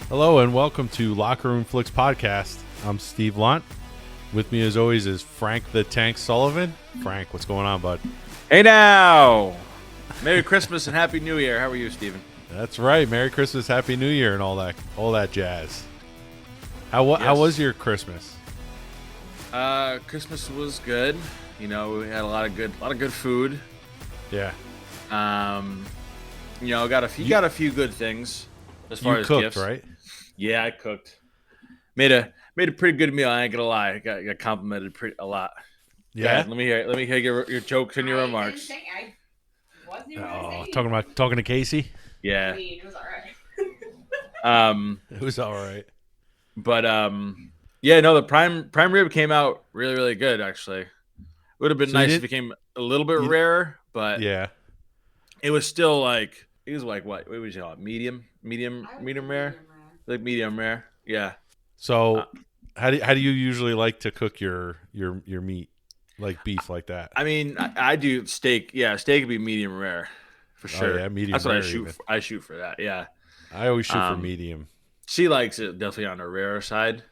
Hello and welcome to Locker Room Flicks Podcast. I'm Steve Lunt. With me as always is Frank the Tank Sullivan. Frank, what's going on, bud? Hey now! Merry Christmas and Happy New Year. How are you, Steven? That's right. Merry Christmas, Happy New Year, and all that jazz. How was your Christmas? Christmas was good. You know, we had a lot of good food. Yeah. Got a few good things as far You as cooked, gifts. right? Yeah, I cooked. Made a pretty good meal. I ain't gonna lie. I got complimented a lot. Yeah. Go ahead, let me hear your jokes and your remarks. I wasn't even gonna say Talking to Casey. Yeah. I mean, it was alright. It was all right. But yeah, no, the prime rib came out really, really good. Actually, would have been nice if it came a little bit rarer, but Yeah. it was still like what would you call it? Medium rare, like medium rare. Yeah. So, how do you usually like to cook your meat, like beef, like that? I mean, I do steak. Yeah, steak would be medium rare for sure. Oh, yeah, medium. That's what rare I shoot. Even. I shoot for that. Yeah. I always shoot for medium. She likes it definitely on the rarer side.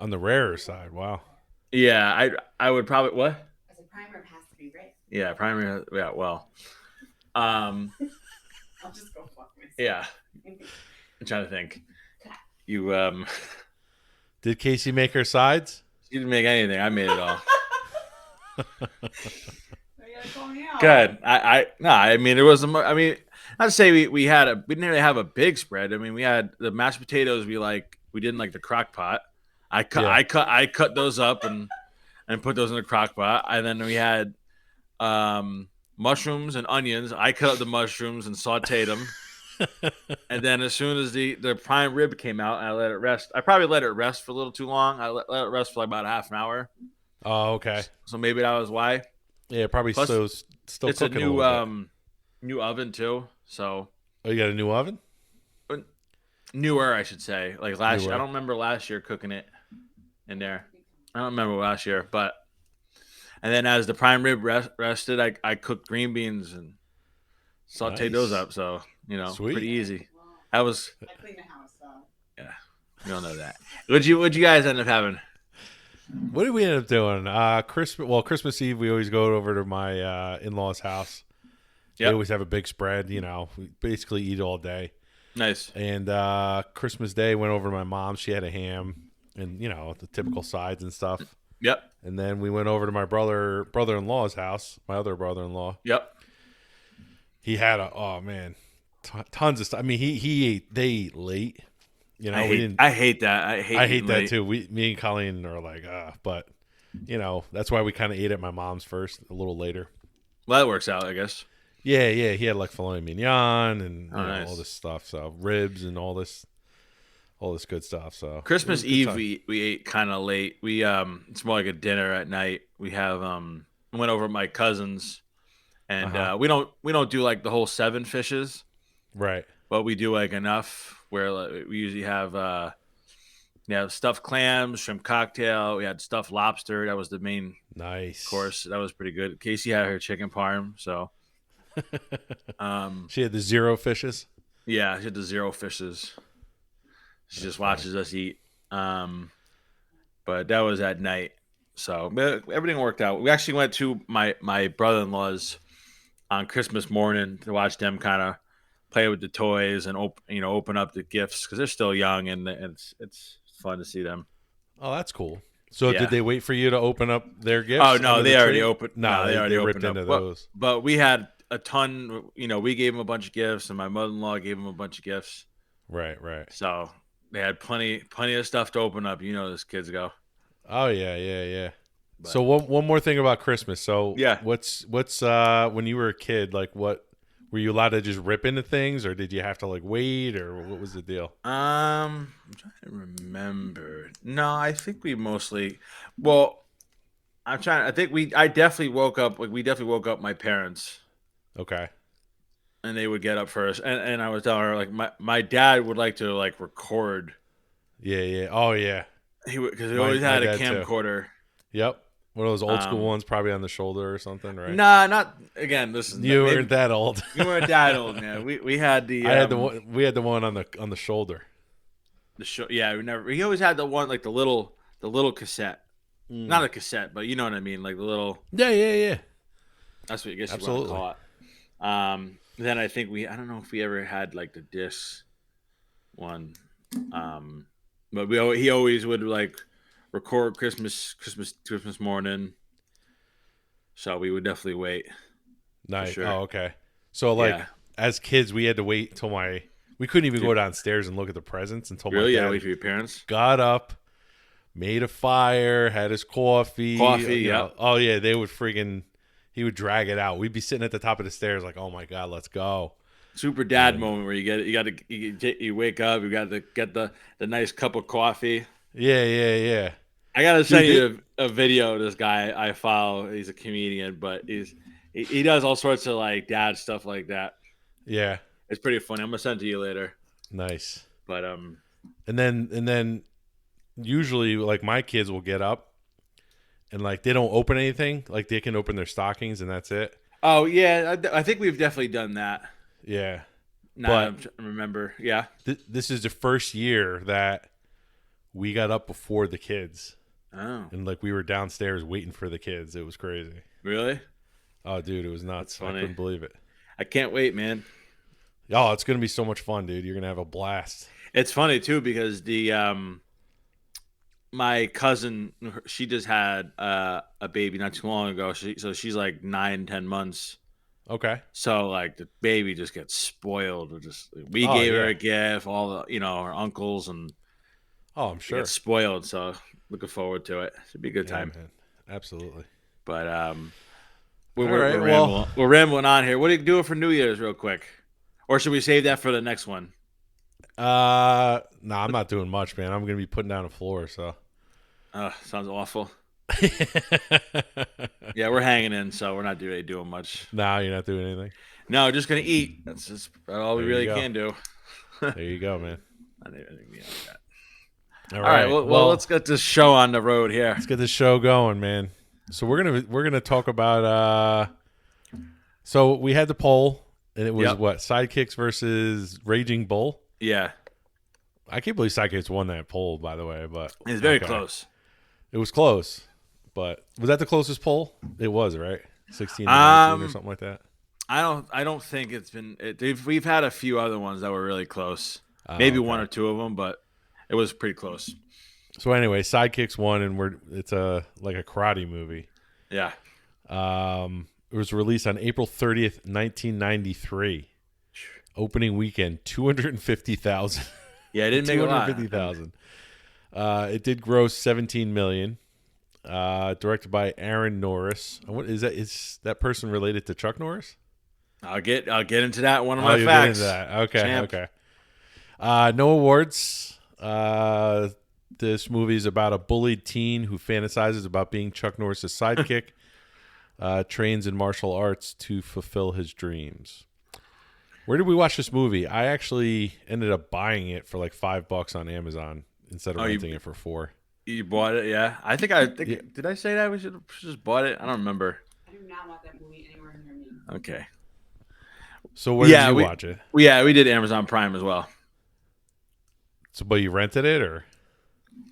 On the rarer side, wow. Yeah, I would probably what? As a prime rib has to be rare. Yeah, primary. Yeah, well. I'll just go fuck myself. Yeah. I'm trying to think. You Did Casey make her sides? She didn't make anything. I made it all. Good. Good. I mean, it was. I mean, not to say we didn't really have a big spread. I mean, we had the mashed potatoes. We did in like the crock pot. I cut those up and put those in the crock pot. And then we had mushrooms and onions. I cut up the mushrooms and sauteed them. And then as soon as the prime rib came out, I let it rest. I probably let it rest for a little too long. I let it rest for like about half an hour. Oh, okay. So maybe that was why. Yeah, probably. Plus, still it's cooking a new a little bit. new oven too. So Oh, you got a new oven? Newer, I should say. Like last year, I don't remember last year cooking it in there. I don't remember last year, but and then as the prime rib rested, I cooked green beans and sauteed those up. So Sweet. Pretty easy. That was. I cleaned the house, so. Yeah, we don't know that. What'd you guys end up having? What did we end up doing? Christmas Eve we always go over to my in-laws' house. They always have a big spread. We basically eat all day. Nice. And Christmas Day went over to my mom. She had a ham and the typical sides and stuff. Yep. And then we went over to my brother-in-law's house. My other brother-in-law. Yep. He had tons of stuff. I mean, they ate late. I hate that. I hate that late. too. Me and Colleen are like, but that's why we kind of ate at my mom's first, a little later. Well, that works out, I guess. Yeah. He had like filet mignon and nice. all this stuff. So ribs and all this good stuff. So Christmas Eve we ate kind of late. We it's more like a dinner at night. We have went over to my cousins, and we don't do like the whole 7 fishes, right? But we do like enough where we usually have stuffed clams, shrimp cocktail. We had stuffed lobster. That was the main course. That was pretty good. Casey had her chicken parm, so she had the 0 fishes. Yeah, she had the 0 fishes. She just watches us eat. But that was at night, so everything worked out. We actually went to my brother-in-law's on Christmas morning to watch them kind of play with the toys and open up the gifts because they're still young and it's fun to see them. Oh, that's cool. So did they wait for you to open up their gifts? Oh no, they already opened. No, they already ripped into those. But we had a ton. We gave them a bunch of gifts, and my mother-in-law gave them a bunch of gifts. Right. So they had plenty of stuff to open up. As kids go. Oh yeah. But, so one more thing about Christmas. So what's when you were a kid, like what were you allowed to just rip into things, or did you have to like wait, or what was the deal? I'm trying to remember. No, I think we mostly. Well, I definitely woke up. Like we definitely woke up my parents. Okay. And they would get up first, and I was telling her like my dad would like to like record. Yeah. Oh yeah. Because he always had a camcorder. Too. Yep. One of those old school ones, probably on the shoulder or something, right? Nah, not again. This is you weren't that old. You weren't that old, man. We had the. We had the one on the shoulder. The show, yeah, we never. He always had the one like the little cassette, not a cassette, but you know what I mean, like the little. Yeah. That's what I guess you want to Absolutely. call it. Then I think I don't know if we ever had like the disc one, but he always would like record Christmas morning, so we would definitely wait. Nice. Sure. Oh, okay. So like as kids, we had to wait till we couldn't even go downstairs and look at the presents until my dad wait for your parents got up, made a fire, had his coffee. Yeah. Oh yeah, they would he would drag it out. We'd be sitting at the top of the stairs like, oh my God, let's go. Super dad moment where you wake up, you got to get the nice cup of coffee. Yeah. I gotta send you a video of this guy I follow. He's a comedian, but he does all sorts of like dad stuff like that. Yeah, it's pretty funny. I'm gonna send it to you later. Nice. But and then usually like my kids will get up and like they don't open anything. Like they can open their stockings and that's it. Oh yeah, I think we've definitely done that. Yeah. Now I remember. Yeah. This is the first year that we got up before the kids. Oh. And like we were downstairs waiting for the kids. It was crazy. Really? Oh, dude, it was nuts. I couldn't believe it. I can't wait, man. Oh, it's gonna be so much fun, dude. You're gonna have a blast. It's funny too because my cousin, she just had a baby not too long ago. So she's like 9-10 months. Okay. So like the baby just gets spoiled. We gave her a gift, all the our uncles and I'm sure get spoiled. So looking forward to it. Should be a good time. Man. Absolutely. But we're rambling on here. What are you doing for New Year's, real quick, or should we save that for the next one? No, I'm not doing much, man. I'm gonna be putting down a floor. So. Sounds awful. Yeah, we're hanging in, so we're not doing much. No, you're not doing anything. No, just gonna eat. That's just all we really can do. There you go, man. All right. Well, let's get this show on the road here. Let's get this show going, man. So we're gonna talk about. So we had the poll, and it was what Sidekicks versus Raging Bull. Yeah. I can't believe Sidekicks won that poll, by the way, but it's very close. It was close, but was that the closest poll? It was, right? 16 to 19 or something like that. I don't think it's been. We've had a few other ones that were really close. Maybe one or two of them, but it was pretty close. So anyway, Sidekicks won, and it's like a karate movie. Yeah. It was released on April 30th, 1993. Opening weekend, 250,000. Yeah, it didn't make a lot. 250,000. It did gross $17 million. Directed by Aaron Norris. What is that? Is that person related to Chuck Norris? I'll get into that. One of my facts. Get into that. Okay. No awards. This movie is about a bullied teen who fantasizes about being Chuck Norris's sidekick. Trains in martial arts to fulfill his dreams. Where did we watch this movie? I actually ended up buying it for like $5 on Amazon instead of renting it for $4. You bought it, yeah. Did I say that we should just bought it? I don't remember. I do not want that movie anywhere near me. Okay. So where did you watch it? Yeah, we did Amazon Prime as well. So, but you rented it, or?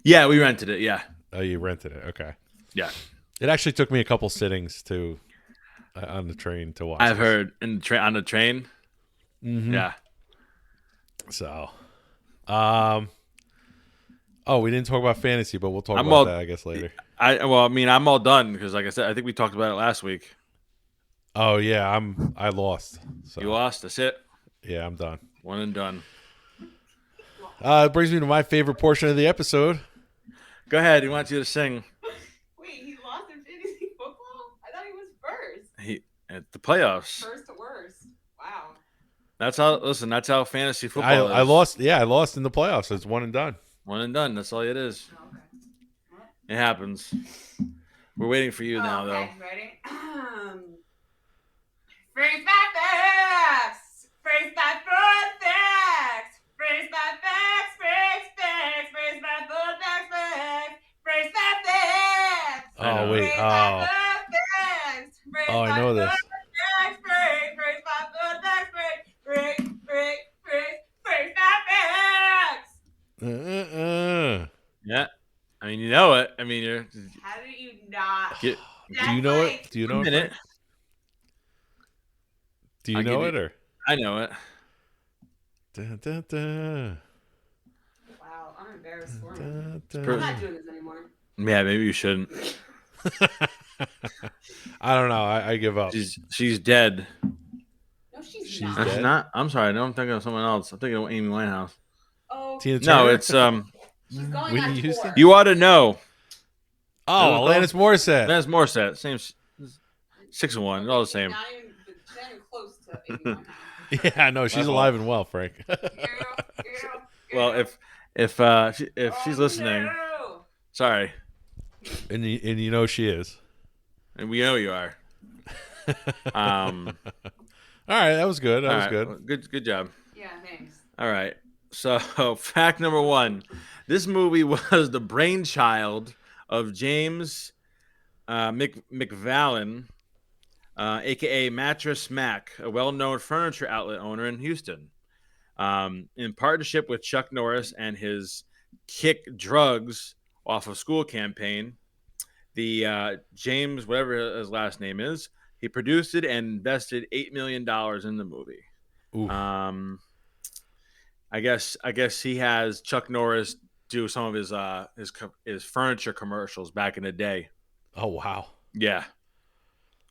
Yeah, we rented it. Yeah. Oh, you rented it. Okay. Yeah. It actually took me a couple sittings on the train to watch. I've heard on the train. Mm-hmm. Yeah. So, we didn't talk about fantasy, but we'll talk about that, I guess, later. I'm all done because, like I said, I think we talked about it last week. Oh yeah, I lost. So. You lost. That's it. Yeah, I'm done. One and done. It brings me to my favorite portion of the episode. Go ahead. He wants you to sing. Wait, he lost in fantasy football? I thought he was first. At the playoffs. First to worst. Wow. That's how fantasy football is. I lost. Yeah, I lost in the playoffs. It's one and done. One and done. That's all it is. Okay. It happens. We're waiting for you now, though. Ready? Freeze my facts! Freeze my foot facts! Freeze my facts! Freeze my foot facts! Freeze my facts! Oh, wait. Oh, I know this. Freeze my foot facts! Freeze my facts! I mean, you know it. I mean, you're. How do you not? Do you know it? Do you know it? Frank? Do you know it or? I know it. Dun, dun, dun. Wow, I'm embarrassed for him. I'm not doing this anymore. Yeah, maybe you shouldn't. I don't know. I give up. She's dead. No, she's She's not. dead? She's not. I'm sorry. I'm thinking of someone else. I'm thinking of Amy Winehouse. Oh, Tina Turner? No, it's she's going Whitney on Houston? tour. You ought to know. Oh, Alanis Morissette. Alanis Morissette. Same 6 and 1. It's all the same. Not even close to Amy Winehouse. Yeah, no, she's alive and well, Frank. Well, if she's listening, no. sorry, and you know she is, and we know you are. All right, that was good. That was good. Well, good job. Yeah, thanks. All right. So, fact number 1: this movie was the brainchild of James McVallen, aka Mattress Mac, a well-known furniture outlet owner in Houston. In partnership with Chuck Norris and his Kick Drugs Off of School campaign, the James, whatever his last name is, he produced it and invested $8 million in the movie. Ooh. I guess he has Chuck Norris do some of his furniture commercials back in the day. Oh wow. Yeah.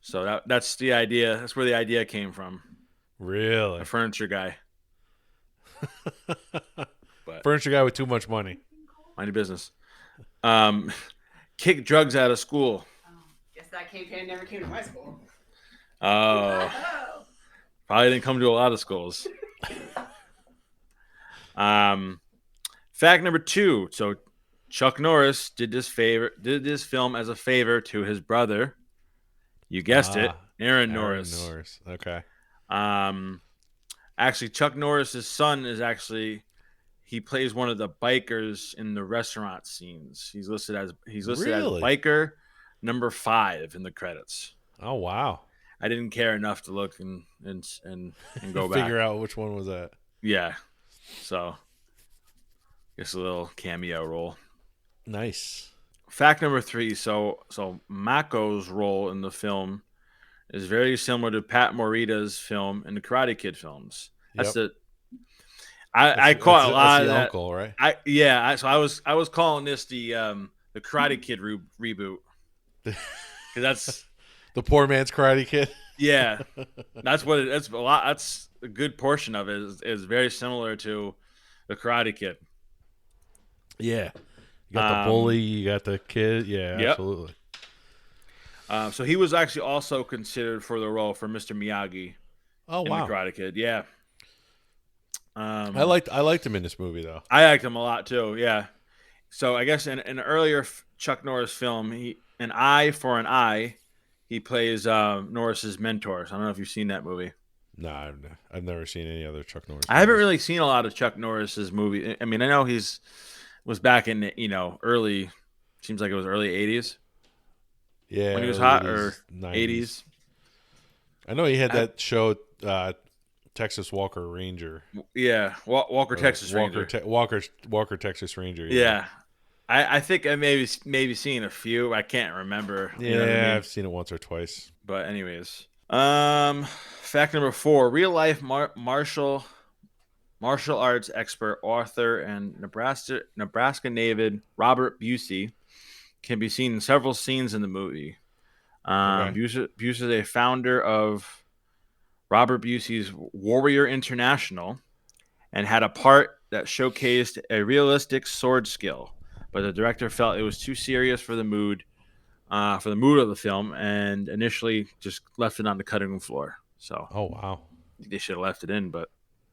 So that's the idea. That's where the idea came from. Really? A furniture guy. But Furniture guy with too much money. mind your business. Kick drugs out of school. Guess that campaign never came to my school. Oh. Probably didn't come to a lot of schools. Fact number 2. So Chuck Norris did this film as a favor to his brother. You guessed it, Aaron Norris. Okay. Actually, Chuck Norris's son he plays one of the bikers in the restaurant scenes. He's listed as biker number 5 in the credits. Oh wow. I didn't care enough to look and go back. Figure out which one was that. Yeah. So, just a little cameo role. Nice. Fact number 3. So Mako's role in the film is very similar to Pat Morita's film in the Karate Kid films. That's I caught a lot of that. Uncle, right? So I was calling this the Karate Kid reboot. Because that's the poor man's Karate Kid. Yeah. That's what it's a lot. That's a good portion of it is very similar to the Karate Kid. Yeah. You got the bully, you got the kid. Yeah, yep. Absolutely. So he was actually also considered for the role for Mr. Miyagi. Oh, in wow. the Karate Kid, yeah. I liked him in this movie, though. I liked him a lot, too, yeah. So I guess in an earlier Chuck Norris film, An Eye for an Eye, he plays Norris's mentor. So I don't know if you've seen that movie. No, I've never seen any other Chuck Norris. I haven't really seen a lot of Chuck Norris's movie. I mean, I know was back in early, seems like it was early 80s. Yeah, when he was hot 80s, or 90s. 80s. I know he had that show, Texas Walker Ranger. Yeah, Walker Texas Ranger. Walker Texas Ranger. Yeah. I think I maybe seen a few. I can't remember. Yeah, you know what I mean? I've seen it once or twice. But anyways, fact number 4: real life martial arts expert, author, and Nebraska native Robert Busey can be seen in several scenes in the movie. Busey is a founder of Robert Busey's Warrior International and had a part that showcased a realistic sword skill, but the director felt it was too serious for the mood of the film, and initially just left it on the cutting room floor. So, oh wow, they should have left it in, but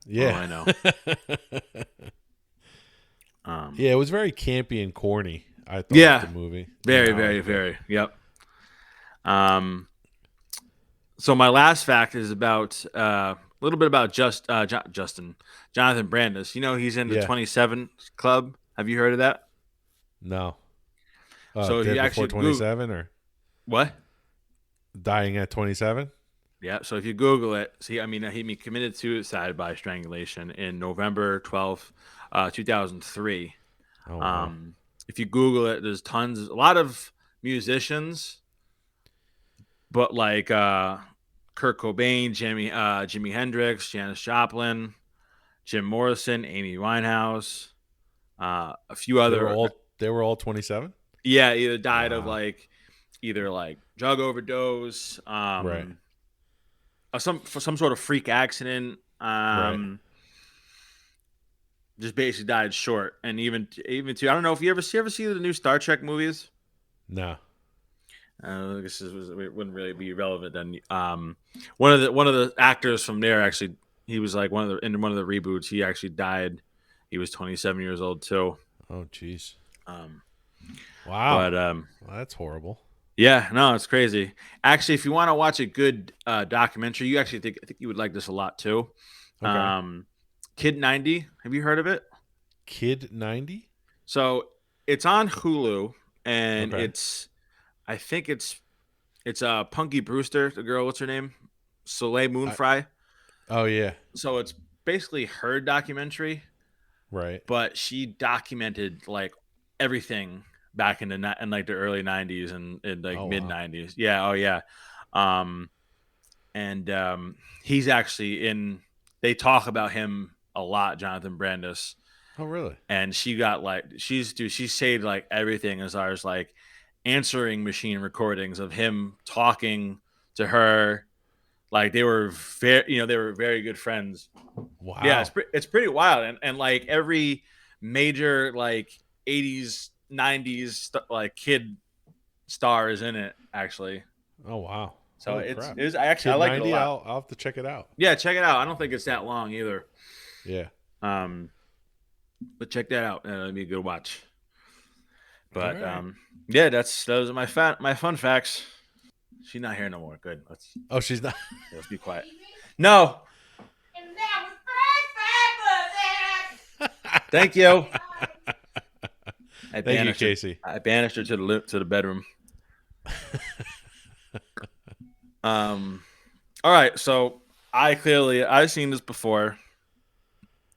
yeah, I know. Yeah, it was very campy and corny. I thought the movie very. Yep. So my last fact is about a little bit about Jonathan Brandis. You know, he's in the 27 Club. Have you heard of that? No. So he actually 27 or what? Dying at 27? Yeah. So if you Google it, he committed suicide by strangulation in November 12th, 2003. Oh, wow. if you Google it, there's a lot of musicians, but like Kurt Cobain, Jimi Hendrix, Janis Joplin, Jim Morrison, Amy Winehouse, a few other. They were all 27. Yeah, either died of either drug overdose, right, some sort of freak accident. Right. Just basically died short, and even too. I don't know if you ever see the new Star Trek movies. No. I guess it wouldn't really be relevant then. One of the actors from there actually, he was like in one of the reboots. He actually died. He was 27 years old too. Oh, jeez. Wow. But well, that's horrible. Yeah, no, it's crazy. Actually, if you want to watch a good documentary, I think you would like this a lot too. Okay. Kid 90. Have you heard of it? Kid 90? So it's on Hulu, and I think it's Punky Brewster, the girl. What's her name? Soleil Moonfry. Oh yeah. So it's basically her documentary, right? But she documented like everything back in the early 90s and mid 90s. Yeah. Oh yeah. And he's actually in. They talk about him a lot, Jonathan Brandis. Oh really? And she got she saved like everything as far as like answering machine recordings of him talking to her. Like they were very good friends. Wow. Yeah, it's pretty wild. And like every major like 80s, 90s like kid star is in it actually. Oh wow. So I like it a lot. I'll have to check it out. Yeah, check it out. I don't think it's that long either. Yeah. But check that out. It'll be a good watch. But yeah, those are my fun facts. She's not here no more. Good. Oh, she's not. Let's be quiet. No. And that was Thank you. Thank you, Casey. I banished her to the bedroom. All right. So I've seen this before.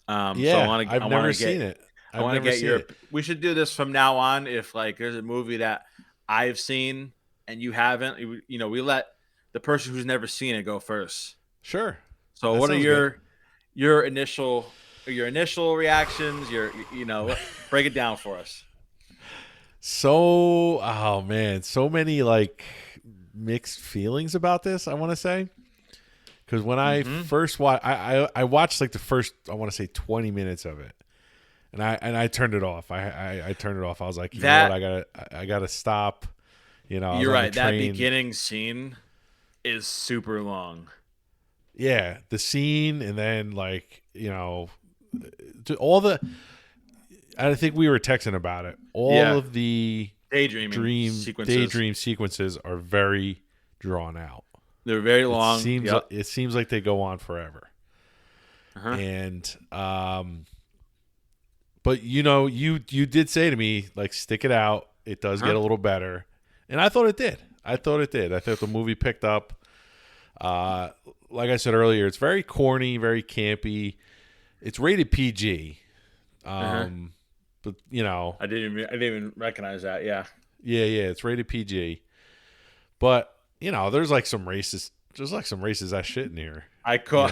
I've never seen it. I want to get your. We should do this from now on. If like there's a movie that I've seen and you haven't, we let the person who's never seen it go first. Sure. So what are your initial reactions? Break it down for us. So, oh man, so many like mixed feelings about this. I want to say. Because when I first watched, I watched like the first, I want to say 20 minutes of it, and I turned it off. I turned it off. I was like, you know what, I gotta stop. You're right. That beginning scene is super long. Yeah, the scene, and then like all the. I think we were texting about it. All of the daydream sequences are very drawn out. They're very long. It seems like they go on forever. And but you did say to me like stick it out. It does get a little better, and I thought it did. I thought the movie picked up. Like I said earlier, it's very corny, very campy. It's rated PG. But I didn't even recognize that. Yeah. It's rated PG, but. There's like some racist ass shit in here. I caught.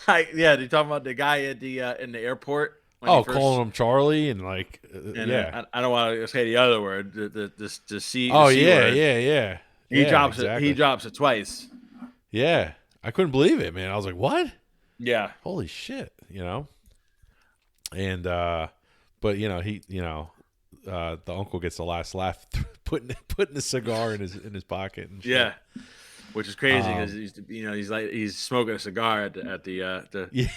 They talking about the guy at the in the airport. Calling him Charlie and like, I don't want to say the other word. The C. Oh C yeah, word. yeah. He drops it. He drops it twice. Yeah, I couldn't believe it, man. I was like, what? Yeah. Holy shit, And but he the uncle gets the last laugh putting the cigar in his pocket and shit. Yeah, which is crazy because he's smoking a cigar at the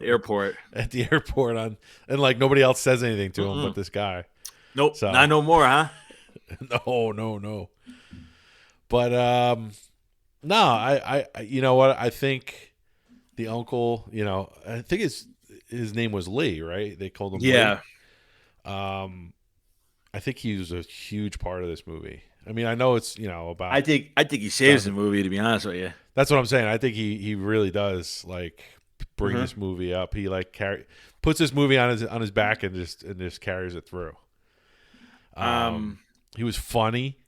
airport and like nobody else says anything to him but this guy. Nope, not no more, huh? No. But no, I you know what, I think the uncle, I think his name was Lee, right? They called him Lee. I think he was a huge part of this movie. I mean, I know it's about. I think he saves the movie. To be honest with you, that's what I'm saying. I think he really does. Like, bring this movie up. He like puts this movie on his back and just carries it through. He was funny.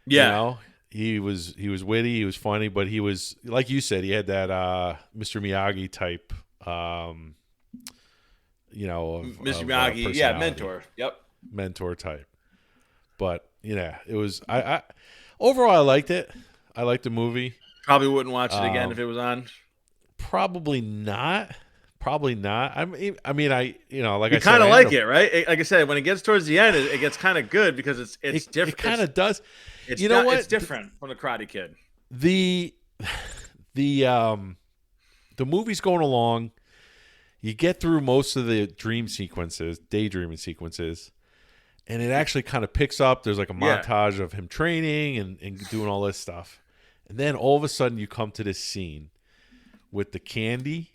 Yeah. You know, he was witty, he was funny, but he was, like you said, he had that Mr. Miyagi type Mr. Miyagi, mentor. Yep. Mentor type. But it was I overall I liked it. I liked the movie. Probably wouldn't watch it again if it was on. Probably not. I mean, like you I said, kind of like it, right? Like I said, when it gets towards the end, it gets kind of good because it's different. It kind of does. You know what? It's different from the Karate Kid. The movie's going along. You get through most of the daydreaming sequences, and it actually kind of picks up. There's like a montage of him training and doing all this stuff. And then all of a sudden you come to this scene with the candy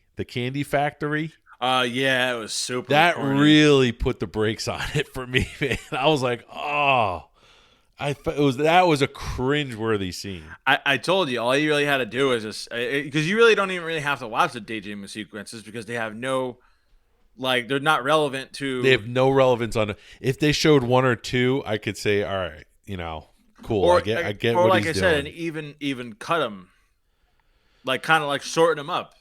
factory. Yeah, it was super. That corny. really put the brakes on it for me, man. I was like, oh. That was a cringe-worthy scene. I told you, all you really had to do is just because you really don't even really have to watch the daydreaming sequences because they have no, like, they're not relevant to. They have no relevance on. If they showed one or two, I could say, all right, cool. Or, I get or what like he's I said, and even cut them, like kind of like shorten them up.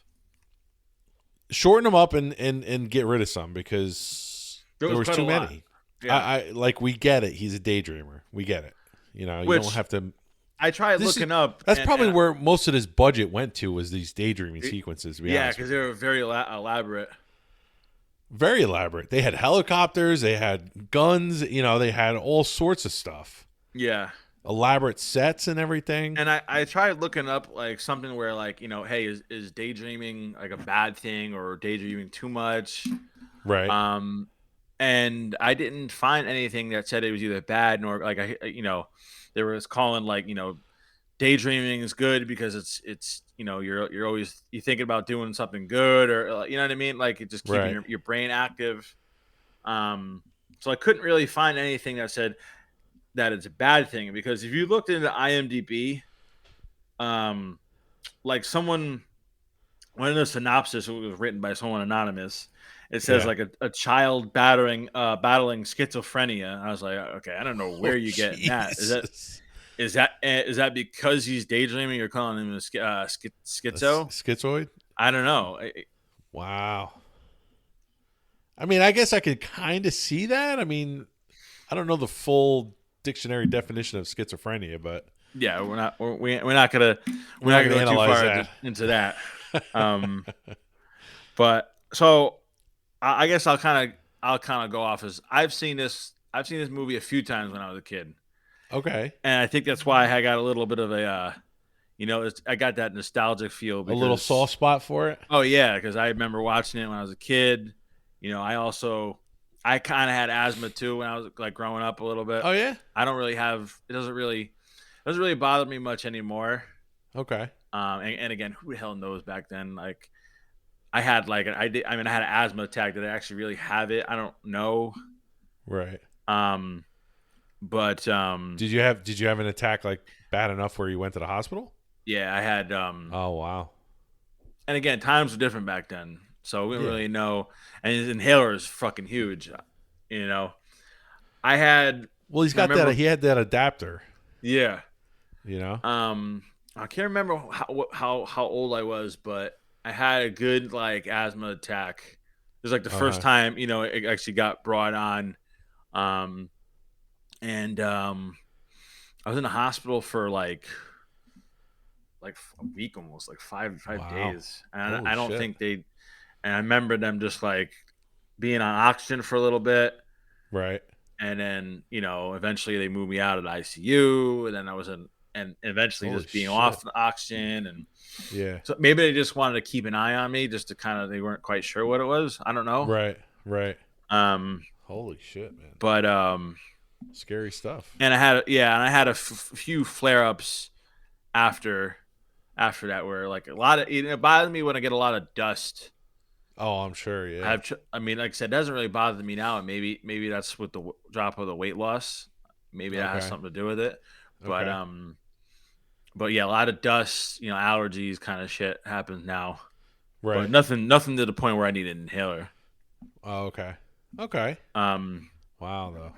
Shorten them up and get rid of some because there was too many. Yeah. We get it. He's a daydreamer. We get it. You don't have to. I tried looking up. That's probably where most of his budget went to was these daydreaming sequences. Yeah, because they were very elaborate. Very elaborate. They had helicopters. They had guns. They had all sorts of stuff. Yeah. Elaborate sets and everything. And I tried looking up like something where like, hey, is daydreaming like a bad thing or daydreaming too much? Right. And I didn't find anything that said it was either bad nor like there was calling like daydreaming is good because it's you're always thinking about doing something good or you know what I mean, like it just keeping your brain active. So I couldn't really find anything that said that it's a bad thing because if you looked into IMDb, like one of the synopsis was written by someone anonymous. It says like a child battling schizophrenia. I was like, okay, I don't know where you get that. Is that because he's daydreaming? You're calling him a schizo? Schizoid? I don't know. Wow. I mean, I guess I could kind of see that. I mean, I don't know the full dictionary definition of schizophrenia, but yeah, we're not gonna go too far into that. But so. I guess I'll kind of go off as I've seen this movie a few times when I was a kid. Okay. And I think that's why I got a little bit of a, I got that nostalgic feel. Because, a little soft spot for it. Oh yeah, because I remember watching it when I was a kid. I kind of had asthma too when I was like growing up a little bit. Oh yeah. I don't really have. It doesn't really bother me much anymore. Okay. And again, who the hell knows back then? Like. I had I had an asthma attack. Did I actually really have it? I don't know. Right. But did you have an attack like bad enough where you went to the hospital? Yeah, I had. Oh wow. And again, times were different back then, so we didn't really know. And his inhaler is fucking huge. I had. Well, he's got that. He had that adapter. Yeah. I can't remember how old I was, but. I had a good like asthma attack. It was like the first time, it actually got brought on. And I was in the hospital for like a week almost, like five days. And I don't think and I remember them just like being on oxygen for a little bit. Right. And then, eventually they moved me out of the ICU and then I was and eventually just being off the oxygen and yeah. So maybe they just wanted to keep an eye on me just to they weren't quite sure what it was. I don't know. Right. Holy shit, man. But scary stuff. And I had a few flare-ups after that where like a lot of it bothers me when I get a lot of dust. Oh, I'm sure, yeah. I mean, like I said, it doesn't really bother me now, and maybe that's with the drop of the weight loss. Maybe that has something to do with it. But But yeah, a lot of dust, allergies kind of shit happens now. Right. But nothing to the point where I need an inhaler. Oh, okay. Wow, though.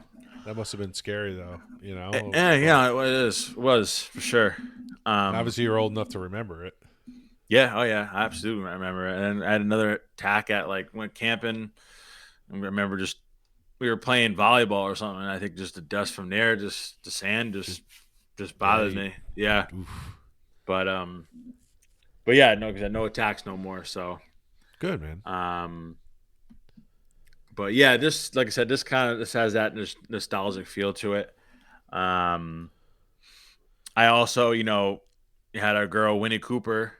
That must have been scary, though. Yeah, it was for sure. Obviously, you're old enough to remember it. Yeah, oh yeah, I absolutely remember it. And I had another attack went camping. I remember we were playing volleyball or something. And I think just the dust from there, just the sand, just bothers me. Yeah, oof. But yeah, no, because I had no attacks no more. So good, man. But yeah, just like I said, this has that nostalgic feel to it. I also, had our girl Winnie Cooper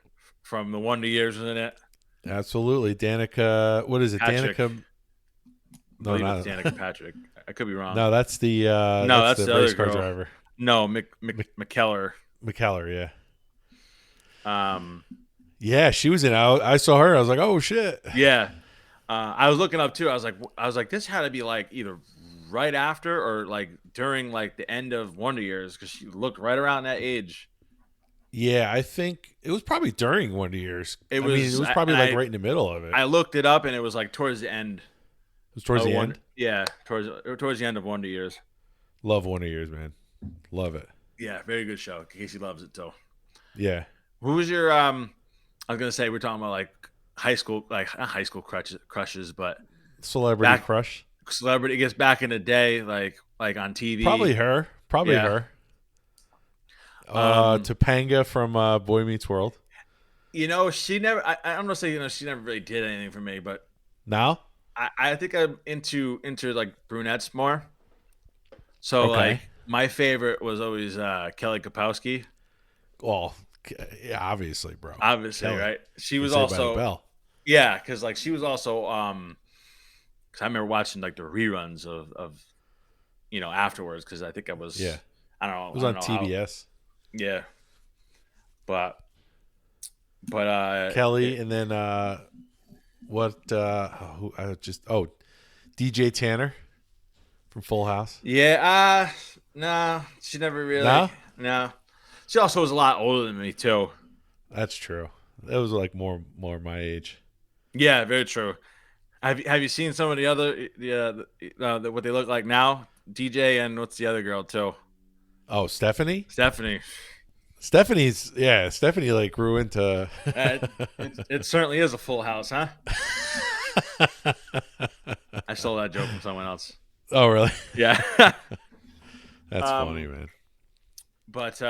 from the Wonder Years, wasn't it? Absolutely, Danica. What is it, Patrick. Danica? No, not Danica Patrick. I could be wrong. No, that's the that's the other race car girl. driver. No, McKellar. McKellar, yeah. Yeah, she was in. I saw her. I was like, oh shit. Yeah. I was looking up too. I was like, this had to be like either right after or like during like the end of Wonder Years because she looked right around that age. Yeah, I think it was probably during Wonder Years. It was probably right in the middle of it. I looked it up and it was like towards the end. It was towards the end? Yeah, towards the end of Wonder Years. Love Wonder Years, man. Love it. Yeah, very good show. Casey loves it too. Yeah. Who was your I was gonna say we're talking about like high school, like not high school crushes, but celebrity crush. Celebrity, I guess back in the day, like on TV. Probably her. Her. Topanga from Boy Meets World. She never. I'm not saying she never really did anything for me, but now I think I'm into like brunettes more. So like my favorite was always Kelly Kapowski. Well, yeah, obviously, bro. Obviously, Kelly. Right? She was also yeah, because like she was also because I remember watching like the reruns of afterwards because I think I was I don't know it was on TBS. Yeah, but Kelly and then DJ Tanner from Full House. Yeah, no, she never really. No, she also was a lot older than me too. That's true. That was like more my age. Yeah, very true. Have you seen some of the other what they look like now? DJ and what's the other girl too? Oh, Stephanie. Stephanie like grew into. It certainly is a Full House, huh? I stole that joke from someone else. Oh, really? Yeah. That's funny, man. But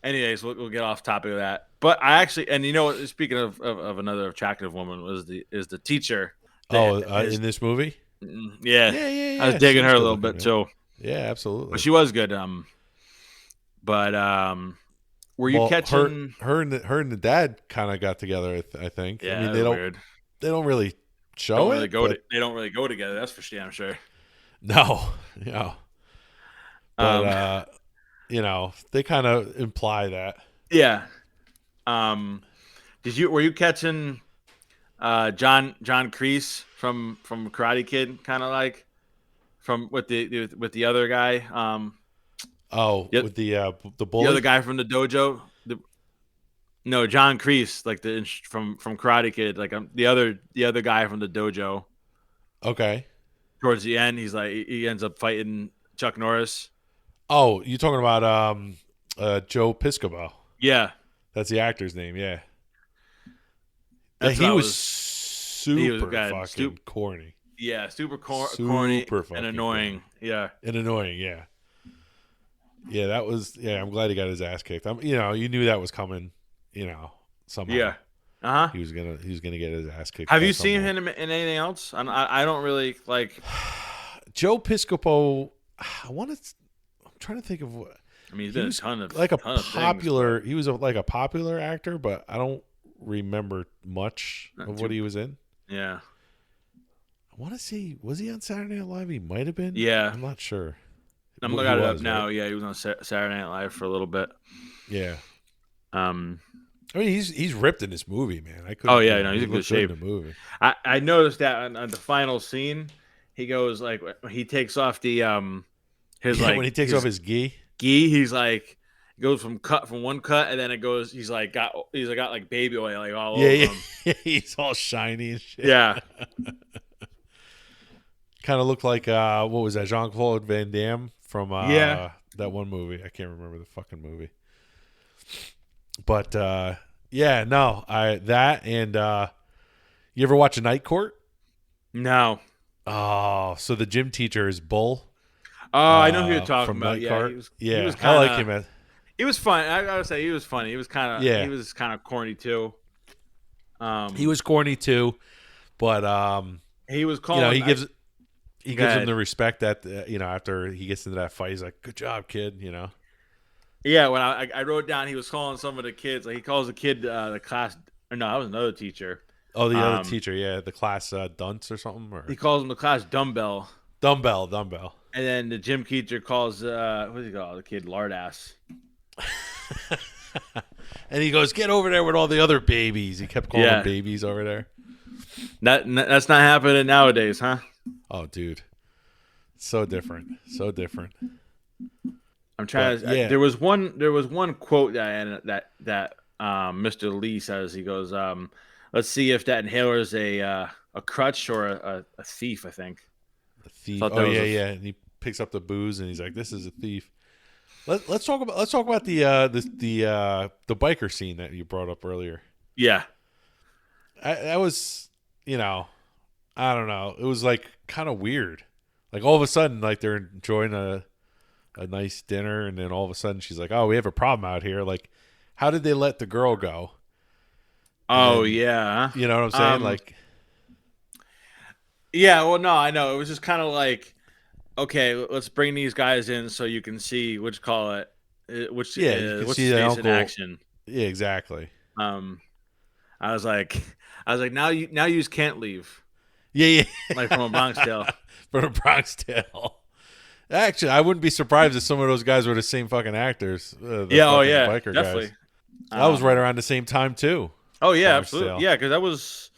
anyways, we'll get off topic of that. But I actually, and speaking of another attractive woman, is the teacher. In this movie? Yeah. I was digging her a little bit too. Yeah, absolutely. But she was good. Were you catching her and the dad kind of got together? I think. Yeah, I mean, they don't really show it. They don't really go together. That's for damn sure. No. But they kind of imply that. Yeah. Were you catching John Kreese from Karate Kid, kind of like from with the other guy? With the bully? The other guy from the dojo. No, John Kreese, like from Karate Kid, like the other guy from the dojo. Okay. Towards the end, he ends up fighting Chuck Norris. Oh, you talking about Joe Piscopo? Yeah, that's the actor's name. Yeah, he was super fucking corny. Yeah, super corny and annoying. Corny. Yeah, and annoying. Yeah, yeah. That was. Yeah, I'm glad he got his ass kicked. You knew that was coming. Somehow. Yeah. He was gonna get his ass kicked. Have you seen him in anything else? I don't really like Joe Piscopo. I'm trying to think of what. I mean, he's been a ton of popular. Things, he was like a popular actor, but I don't remember much of what he was in. Yeah. I want to see. Was he on Saturday Night Live? He might have been. Yeah. I'm not sure. I'm looking it up now. Right? Yeah, he was on Saturday Night Live for a little bit. Yeah. I mean, he's ripped in this movie, man. He's in good shape. In the movie. I noticed that on the final scene, he goes like he takes off the his when he takes off his gi. He's like goes from one cut, and then it goes. He's got like baby oil like all over yeah. him. He's all shiny and shit. Yeah. Kind of looked like what was that, Jean-Claude Van Damme from that one movie. I can't remember the fucking movie. But yeah, no, that and you ever watch a Night Court? No. Oh, so the gym teacher is Bull. Oh, I know who you're talking from about. Night Yeah, Court. he was I like him. He was fun. I gotta say, he was funny. He was kind of he was kind of corny too. He was corny too, but he was calling. He gives him the respect that after he gets into that fight, he's like, "Good job, kid." Yeah, when I wrote down, he was calling some of the kids. Like he calls the kid the class. Or no, that was another teacher. Oh, the other teacher, yeah, the class dunce or something. Or he calls him the class dumbbell. Dumbbell. And then the gym teacher calls what does he call the kid lardass. And he goes, "Get over there with all the other babies." He kept calling them babies over there. That's not happening nowadays, huh? Oh, dude, so different. I'm trying to. There was one quote that Mr. Lee says. He goes, "Let's see if that inhaler is a crutch or a thief." I think. A thief. Oh yeah. And he picks up the booze and he's like, "This is a thief." Let's talk about the biker scene that you brought up earlier. Yeah, that was I don't know. It was like kind of weird. Like all of a sudden, like they're enjoying a nice dinner, and then all of a sudden she's like, "Oh, we have a problem out here." Like, how did they let the girl go? Oh yeah, you know what I'm saying? Yeah. Well, no, I know. It was just kind of like, okay, let's bring these guys in so you can see which face in action. Yeah, exactly. I was like, now you can't leave. Yeah. Like from a Bronx Tale. From a Bronx Tale. Actually, I wouldn't be surprised if some of those guys were the same fucking actors. Biker definitely. Guys. That was right around the same time too. Oh yeah, Bronx absolutely. Tale. Yeah, because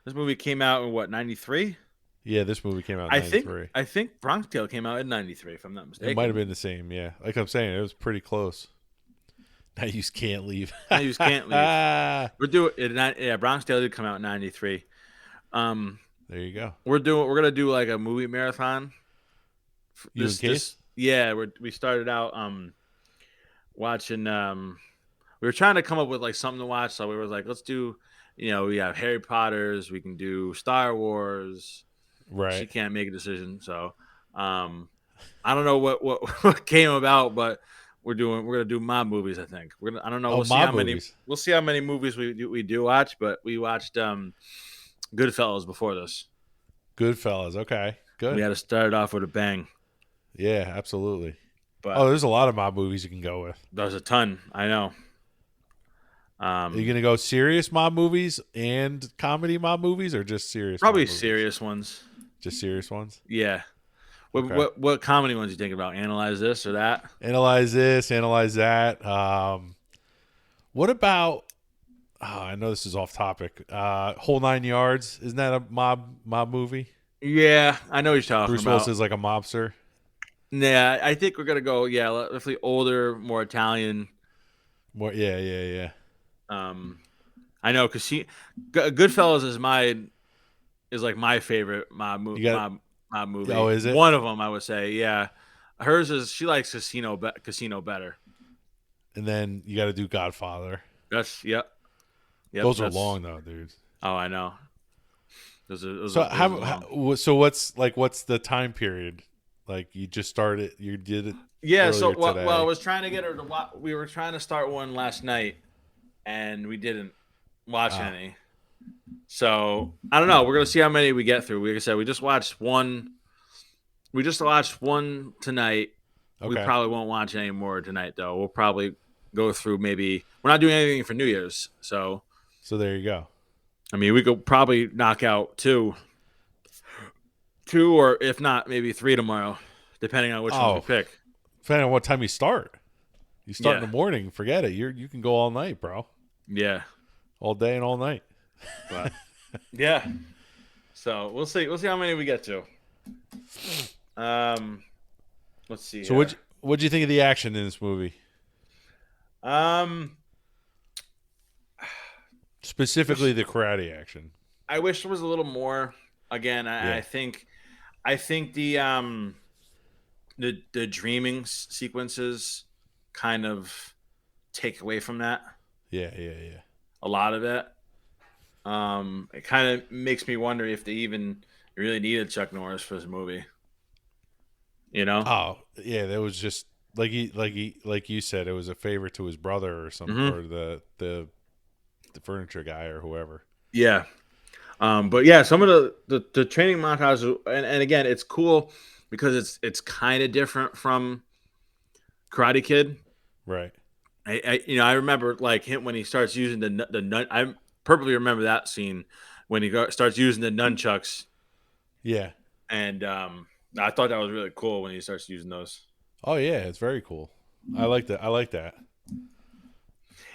this movie came out in what, 93? Yeah, this movie came out in 93. I think Bronx Tale came out in 93, if I'm not mistaken. It might have been the same, yeah. Like I'm saying, it was pretty close. Now you can't leave. Now you can't leave. We're doing it. Yeah, Bronx Tale did come out in 93. There you go. We're gonna do like a movie marathon. Yeah, we started out watching. We were trying to come up with like something to watch, so we were like, let's do. We have Harry Potter's. We can do Star Wars. Right. She can't make a decision, so I don't know what came about, but we're gonna do mob movies. I think I don't know. We'll see how many movies we do watch, but we watched Goodfellas before this. Goodfellas, okay, good. We had to start it off with a bang. Yeah, absolutely. But there's a lot of mob movies you can go with. There's a ton. I know. Are you gonna go serious mob movies and comedy mob movies, or just serious? Probably serious ones. Just serious ones. Yeah. What comedy ones you think about? Analyze this or that? Analyze this. Analyze that. What about? I know this is off topic. Whole 9 Yards. Isn't that a mob movie? Yeah, I know what you're talking Bruce about. Willis is like a mobster. Yeah, I think we're gonna go. Yeah, definitely older, more Italian. More. Yeah. I know because Goodfellas is like my favorite mob movie. Oh, is it? One of them, I would say. Yeah, hers is she likes Casino better. And then you got to do Godfather. Yep. Those are long though, dude. Oh, I know. So what's the time period? Like you just started, you did it. Yeah. So I was trying to get her to watch. We were trying to start one last night, and we didn't watch any. So I don't know. We're gonna see how many we get through. Like I said, we just watched one. We just watched one tonight. Okay. We probably won't watch any more tonight, though. We'll probably go through. Maybe we're not doing anything for New Year's, so there you go. I mean, we could probably knock out two, or if not, maybe 3 tomorrow, depending on which one we pick. Depending on what time you start. You start in the morning, forget it. You can go all night, bro. Yeah, all day and all night. But yeah, so we'll see. We'll see how many we get to. Let's see. So what'd you think of the action in this movie? Um, Specifically, the karate action. I wish there was a little more. Again, Yeah. I think the dreaming sequences kind of take away from that. Yeah, yeah, yeah. A lot of it. It kind of makes me wonder if they even really needed Chuck Norris for this movie. You know? Oh, yeah. That was just like you said. It was a favor to his brother or some or the furniture guy or whoever. Yeah. But yeah, some of the training montages, and again, it's cool because it's kind of different from Karate Kid. Right. I remember like him when he starts using the nun. I perfectly remember that scene when he starts using the nunchucks. Yeah. And I thought that was really cool when he starts using those. Oh yeah, it's very cool. I like that. I like that.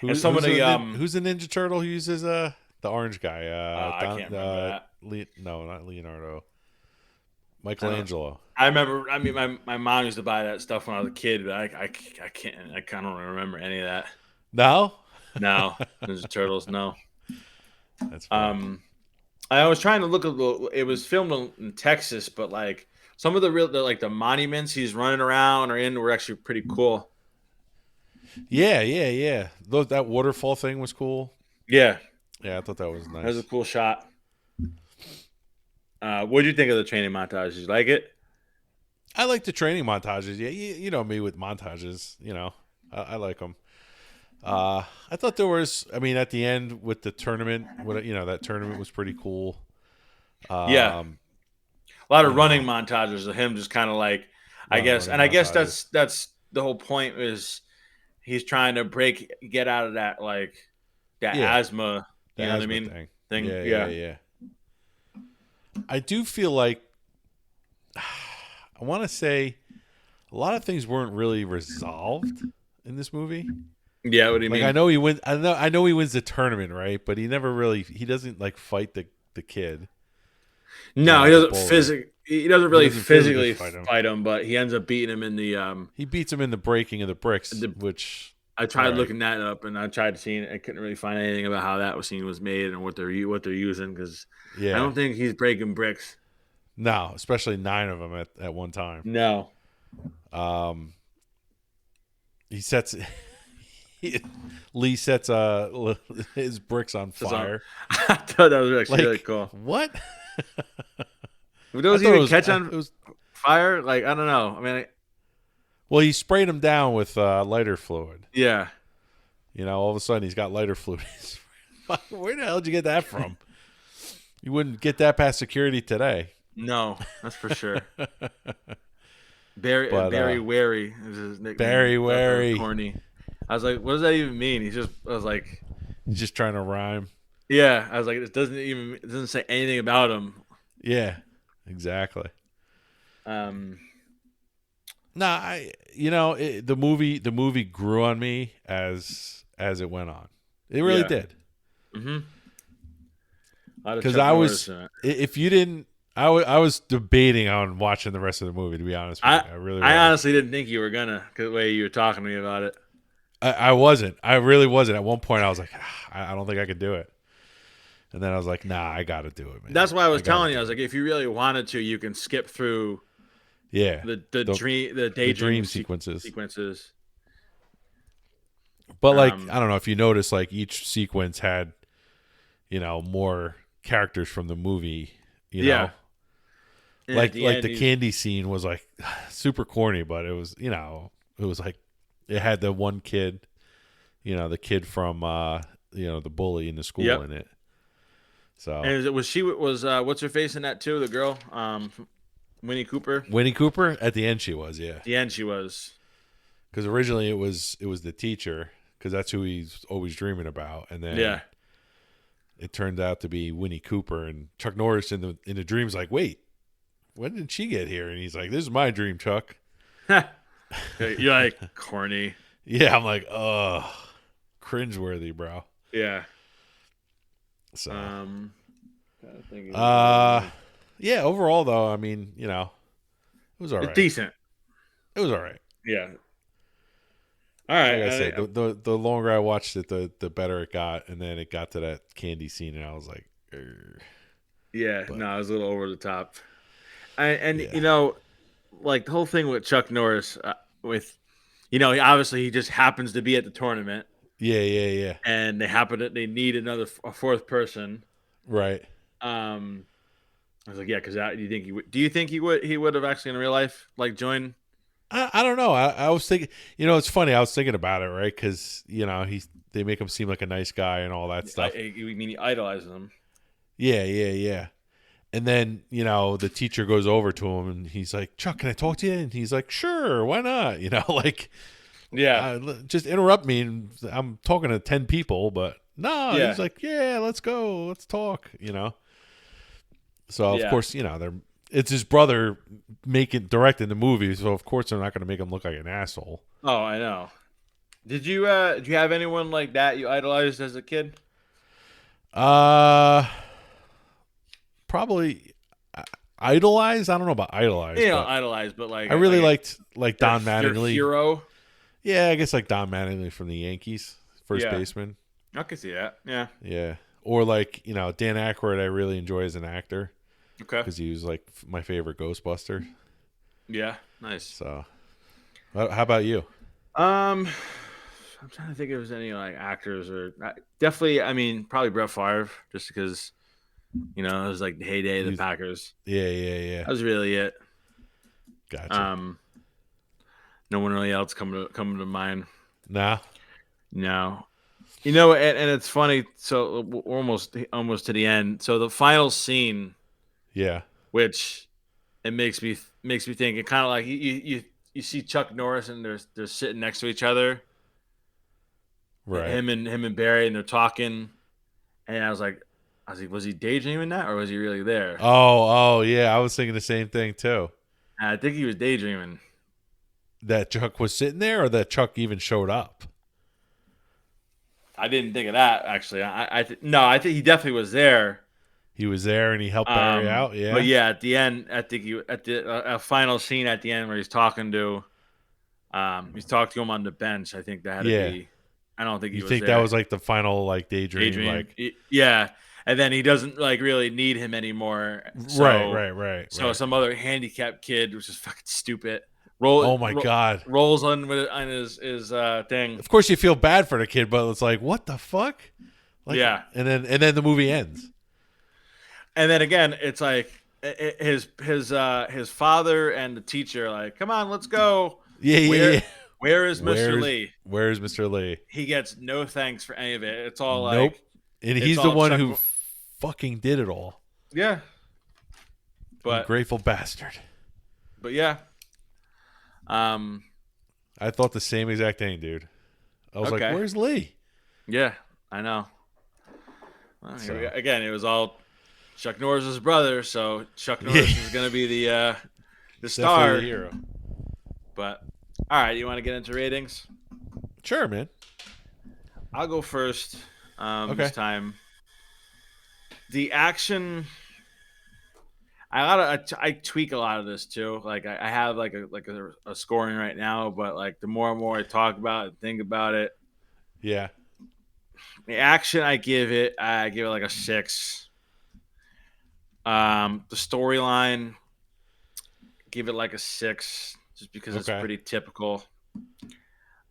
Who's the Ninja Turtle who uses the orange guy? I can't remember that. No, not Leonardo. Michelangelo. I remember. I mean, my mom used to buy that stuff when I was a kid, but I can't. I kind of don't remember any of that. No. No, Ninja Turtles. No. That's funny. I was trying to look at. It was filmed in Texas, but like some of the monuments he's running around or in were actually pretty cool. Yeah, yeah, yeah. That waterfall thing was cool. Yeah. Yeah, I thought that was nice. That was a cool shot. What did you think of the training montage? Did you like it? I like the training montages. Yeah, you know me with montages. You know, I like them. I thought there was. I mean, at the end with the tournament, that tournament was pretty cool. Yeah, a lot of running montages of him just kind of like, I guess that's the whole point is he's trying to get out of that asthma. You know what I mean? Thing. Yeah. I do feel like I want to say a lot of things weren't really resolved in this movie. Yeah, what do you mean? I know he wins. I know he wins the tournament, right? But he doesn't like fight the kid. No, he doesn't He doesn't really physically fight him, but he ends up beating him in the. He beats him in the breaking of the bricks, which I tried looking that up, and I tried seeing it. I couldn't really find anything about how that scene was made and what they're using because I don't think he's breaking bricks. No, especially 9 of them at one time. No. Lee sets his bricks on fire. I thought that was actually really cool. What? Those even catch on fire? Like, I don't know. I mean, well, he sprayed him down with lighter fluid. Yeah. All of a sudden he's got lighter fluid. Where the hell did you get that from? You wouldn't get that past security today. No, that's for sure. Barry Wary is his nickname. Barry Wary. Corny. I was like, what does that even mean? He's just trying to rhyme. Yeah, I was like, it doesn't say anything about him. Yeah, exactly. The movie grew on me as it went on. It really did. Mm-hmm. Because I was debating on watching the rest of the movie. To be honest with you, I honestly didn't think you were gonna, the way you were talking to me about it. I wasn't. I really wasn't. At one point, I was like, I don't think I could do it. And then I was like, nah, I got to do it, man. That's why I was telling you. I was like, if you really wanted to, you can skip through. Yeah. The daydream sequences. But I don't know if you notice, like each sequence had, more characters from the movie. Yeah. Like the candy scene was like super corny, but it was it was like it had the one kid, the kid from the bully in the school in it. So and was what's her face in that too? The girl, Winnie Cooper. Winnie Cooper at the end she was, yeah. At the end she was. Because originally it was the teacher, because that's who he's always dreaming about, and then it turned out to be Winnie Cooper, and Chuck Norris in the dream's like, wait, when did she get here? And he's like, this is my dream, Chuck. You're like corny. Yeah, I'm like, cringeworthy, bro. Yeah. So, yeah. Overall, though, I mean, it was all right. Decent. It was all right. Yeah. All right. Like I said, the longer I watched it, the better it got, and then it got to that candy scene, and I was like, yeah, but, no, it was a little over the top. Yeah. Like the whole thing with Chuck Norris, with obviously he just happens to be at the tournament, Yeah. and they need a fourth person. Right. I was like, yeah, because do you think he would have actually in real life like joined? I don't know. I was thinking, it's funny. I was thinking about it, right? Because they make him seem like a nice guy and all that stuff. You mean he idolizes him? Yeah. And then the teacher goes over to him and he's like, "Chuck, can I talk to you?" And he's like, "Sure, why not?" Like, yeah, just interrupt me. And I'm talking to 10 people, but no, yeah. He's like, "Yeah, let's go, let's talk." So of course, it's his brother directing the movie, so of course they're not going to make him look like an asshole. Oh, I know. Did you have anyone like that you idolized as a kid? Probably idolize. I don't know about idolize. Idolize, but I really liked Don Mattingly. Hero. Yeah, I guess like Don Mattingly from the Yankees, first baseman. I can see that. Yeah. Yeah, or like Dan Aykroyd. I really enjoy as an actor. Okay. Because he was like my favorite Ghostbuster. Yeah, nice. So, how about you? I'm trying to think if there's any like actors or definitely. I mean, probably Brett Favre, just because it was like the heyday of the Packers. Yeah. That was really it. Gotcha. No one really else coming to mind. Nah. No. And it's funny. So we're almost to the end. So the final scene. Yeah. Which it makes me think. It kind of like you see Chuck Norris and they're sitting next to each other. Right. Him and Barry, and they're talking. And I was like, was he daydreaming that, or was he really there? Oh yeah, I was thinking the same thing too. I think he was daydreaming. That Chuck was sitting there, or that Chuck even showed up? I didn't think of that actually. I think he definitely was there. He was there and he helped Barry out. Yeah, but yeah, at the end, I think at the final scene at the end where he's talking to him on the bench. I think that had to be. I don't think he was. You think there. That was like the final like daydream. Like yeah, and then he doesn't like really need him anymore. So, right. So some other handicapped kid, which is fucking stupid. God! Rolls on his thing. Of course, you feel bad for the kid, but it's like, what the fuck? Like, yeah, and then the movie ends. And then again, it's like his father and the teacher are like, come on, let's go. Yeah. Where is Mr. Lee? Where is Mr. Lee? He gets no thanks for any of it. It's all nope. Like, and he's the one who fucking did it all. Yeah. But ungrateful bastard. But yeah. I thought the same exact thing, dude. I was like, where's Lee? Yeah, I know. Well, again, it was all Chuck Norris's brother, so Chuck Norris is going to be the star. The hero. But all right, you want to get into ratings? Sure, man. I'll go first. This time. The action. I tweak a lot of this too. Like I have like a scoring right now, but like the more and more I talk about it and think about it. Yeah. The action I give it like a 6. The storyline, give it like a 6, just because it's pretty typical.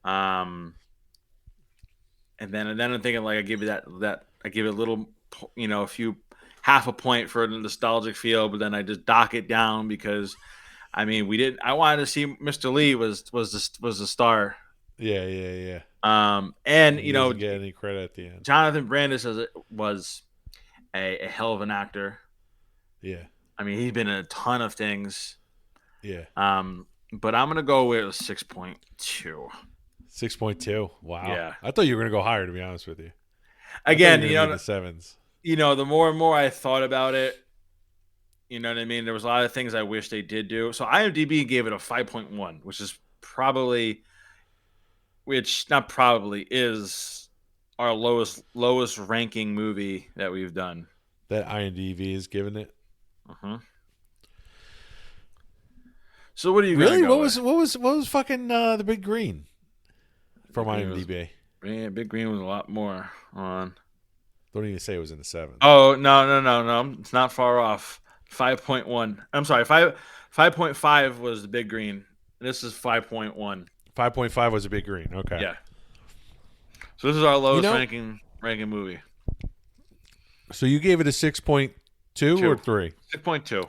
And then I'm thinking like I give it that I give it a little, half a point for the nostalgic feel, but then I just dock it down because, I mean, I wanted to see Mr. Lee was the star. Yeah. And he doesn't get any credit at the end. Jonathan Brandis was a hell of an actor. Yeah. I mean, he's been in a ton of things. Yeah. But I'm gonna go with a 6.2. 6.2. Wow. Yeah. I thought you were gonna go higher, to be honest with you. Again, the 7s. The more and more I thought about it, you know what I mean? There was a lot of things I wish they did do. So IMDb gave it a 5.1, which is is our lowest ranking movie that we've done. That IMDb is giving it. Uh-huh. So what are you really? Go what was fucking The Big Green? from IMDb. Big Green was a lot more on. Don't even say it was in the 7th. Oh no! It's not far off. 5.1. I'm sorry. 5.5 was the Big Green. This is 5.1. 5.5 was a Big Green. Okay. Yeah. So this is our lowest ranking movie. So you gave it a 6.2 or 3? 6.2.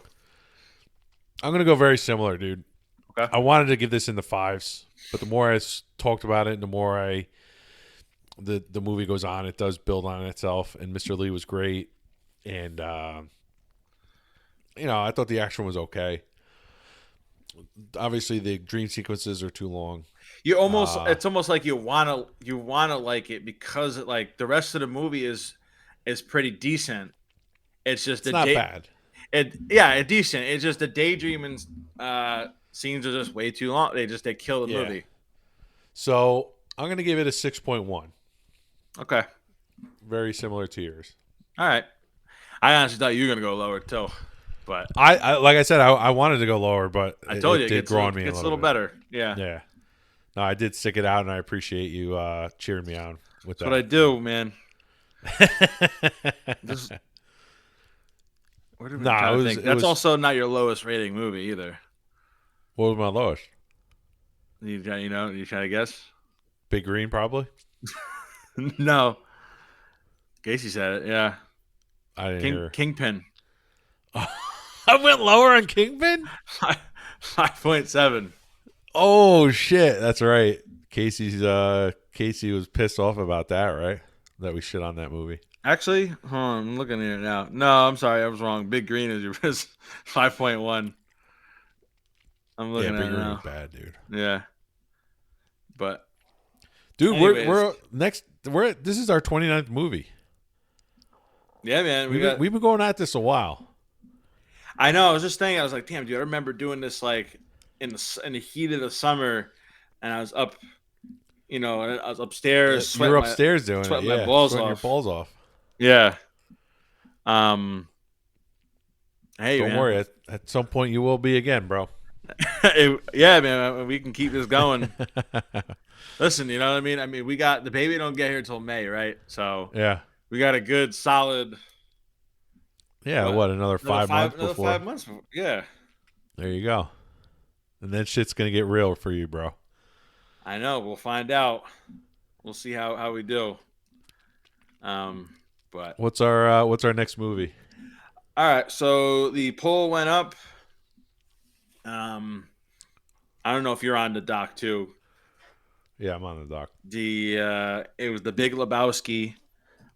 I'm gonna go very similar, dude. Okay. I wanted to give this in the 5s, but the more I talked about it, the more the movie goes on. It does build on itself, and Mr. Lee was great, and I thought the action was okay. Obviously, the dream sequences are too long. It's almost like you wanna like it because the rest of the movie is pretty decent. It's just not bad. It's decent. It's just the daydreaming scenes are just way too long. They kill the movie. So I'm gonna give it a 6.1. Okay. Very similar to yours. All right. I honestly thought you were gonna go lower too, but I like I said, I wanted to go lower, but I told you it did grow on me. It's a little better. Yeah. Yeah. No, I did stick it out, and I appreciate you cheering me on with that. That's what I do, man. That's also not your lowest rating movie either. What was my lowest? You trying to guess? Big Green, probably. No. Casey said it. Yeah. I didn't hear. Kingpin. I went lower on Kingpin. 5.7. Oh shit, that's right. Casey was pissed off about that, right? That we shit on that movie. Actually, hold on, I'm looking at it now. No, I'm sorry, I was wrong. Big Green is 5.1. I'm looking at it now. Big Green was bad, dude. Yeah, but dude, anyways, this is our 29th movie. Yeah, man, we've been going at this a while. I know. I was just thinking. I was like, damn, dude, I remember doing this in the heat of the summer, and I was up. I was upstairs. You were upstairs doing it. My balls off. Your balls off. Yeah. Hey, don't worry. At some point, you will be again, bro. Yeah, man. We can keep this going. Listen, you know what I mean? I mean, we got the baby don't get here until May, right? So yeah, we got a good solid. Yeah, another 5 months before? Another 5 months before. Yeah. There you go. And then shit's gonna get real for you, bro. I know. We'll find out. We'll see how we do. But what's our next movie? All right, so the poll went up. I don't know if you're on the doc too. Yeah, I'm on the doc. It was the Big Lebowski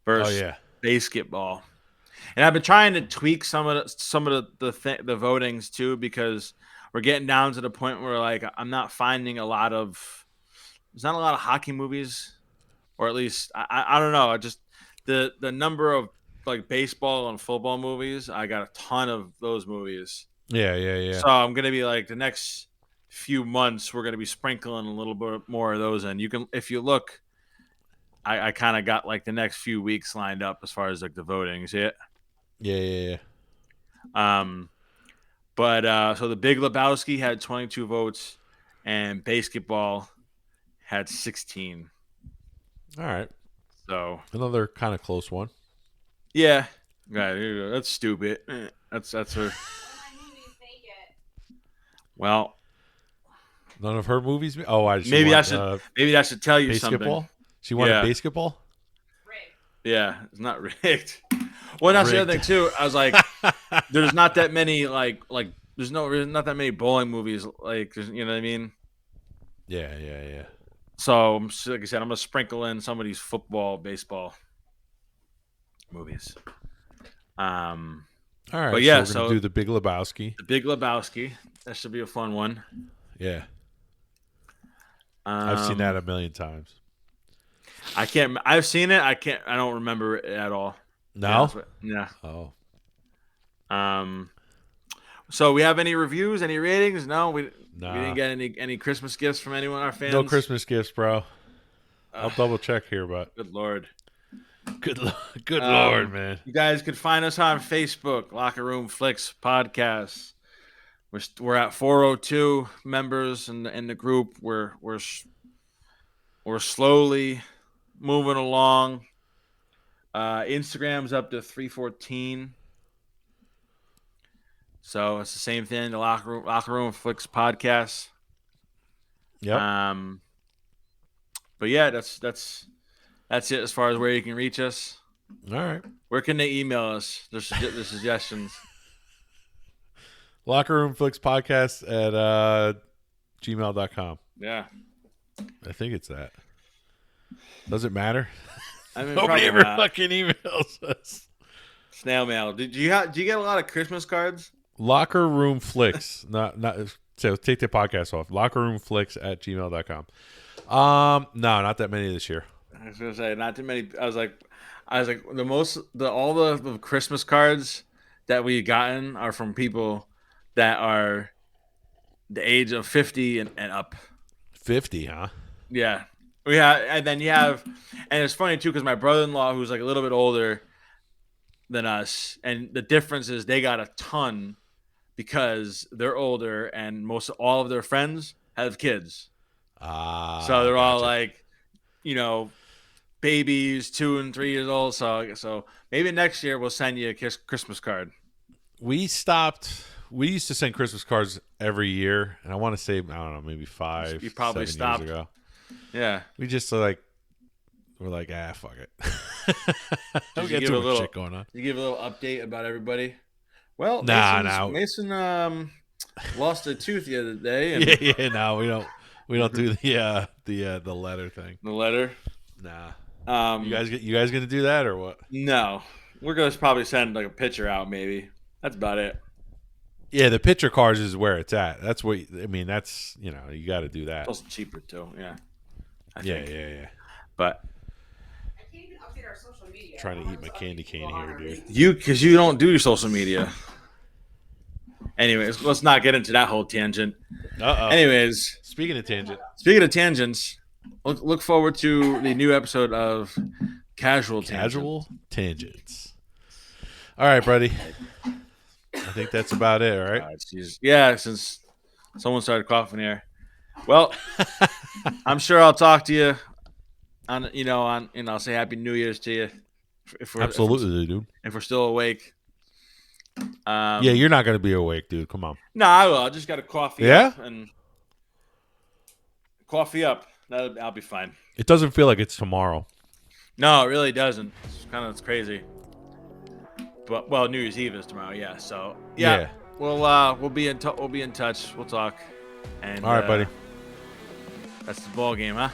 versus Basketball, and I've been trying to tweak some of the votings too, because we're getting down to the point where I'm not finding there's not a lot of hockey movies, or at least I don't know. I just the number of baseball and football movies, I got a ton of those movies. Yeah. So I'm gonna be the next few months, we're gonna be sprinkling a little bit more of those in. You can, if you look, I kind of got the next few weeks lined up as far as the voting. See it? Yeah. But so the Big Lebowski had 22 votes, and Basketball had 16. All right. So another kind of close one. Yeah. Right. That's stupid. That's her. Well, none of her movies. Oh, maybe I should tell you basketball? Something. She wanted basketball. Rigged. Yeah, it's not rigged. Well, that's the other thing too. I was like, there's not that many there's not that many bowling movies. You know what I mean? Yeah. So, like I said, I'm gonna sprinkle in some of these football, baseball movies. All right. But yeah, so we're gonna do the Big Lebowski. The Big Lebowski. That should be a fun one. Yeah. I've seen that a million times. I've seen it. I don't remember it at all. No? Yeah. Oh. So we have any reviews, any ratings? No, we didn't get any Christmas gifts from anyone, our fans. No Christmas gifts, bro. I'll double check here, but good Lord. Good Lord, man. You guys could find us on Facebook, Locker Room Flicks Podcast. We're at 402 members in the group. We're we're slowly moving along. Instagram's up to 314. So it's the same thing. The Locker Room Flicks podcast. Yep. But yeah, that's it as far as where you can reach us. All right. Where can they email us? Their suggestions. Locker Room Flicks podcast at gmail.com. Yeah. I think it's that. Does it matter? I mean, nobody ever fucking emails us. Snail mail. Do you get a lot of Christmas cards? Locker Room Flicks. not so take the podcast off. Locker Room Flicks at gmail.com. No, not that many this year. I was gonna say not too many. I was like all the Christmas cards that we gotten are from people that are the age of 50 and up. 50, huh? Yeah. And then you have, and it's funny too because my brother-in-law, who's like a little bit older than us, and the difference is they got a ton because they're older and all of their friends have kids. So they're all like, babies 2 and 3 years old. So maybe next year we'll send you a Christmas card. We used to send Christmas cards every year, and I want to say, I don't know, maybe 5, you probably 7 stopped. years ago. Yeah. We just we're like, fuck it. Don't get too much shit going on. You give a little update about everybody. Well, Mason lost a tooth the other day. And no, we don't do the letter thing. The letter? Nah. You guys gonna do that or what? No. We're gonna probably send like a picture out maybe. That's about it. Yeah, the picture cards is where it's at. That's what that's you got to do that. It's also cheaper too. Yeah. Yeah. But I can't even update our social media. Trying to eat my candy cane here, dude. Because you don't do your social media. Anyways, let's not get into that whole tangent. Anyways, speaking of tangents, look forward to the new episode of Casual Tangents. All right, buddy. I think that's about it, right? Yeah, since someone started coughing here. Well, I'm sure I'll talk to you I'll say Happy New Year's to you. Absolutely, dude. If we're still awake. Yeah, you're not going to be awake, dude. Come on. No, I will. I just got to coffee up. And coffee up. I'll be fine. It doesn't feel like it's tomorrow. No, it really doesn't. It's crazy. But New Year's Eve is tomorrow. Yeah. So yeah. We'll be in touch. We'll talk. And all right, buddy. That's the ball game, huh?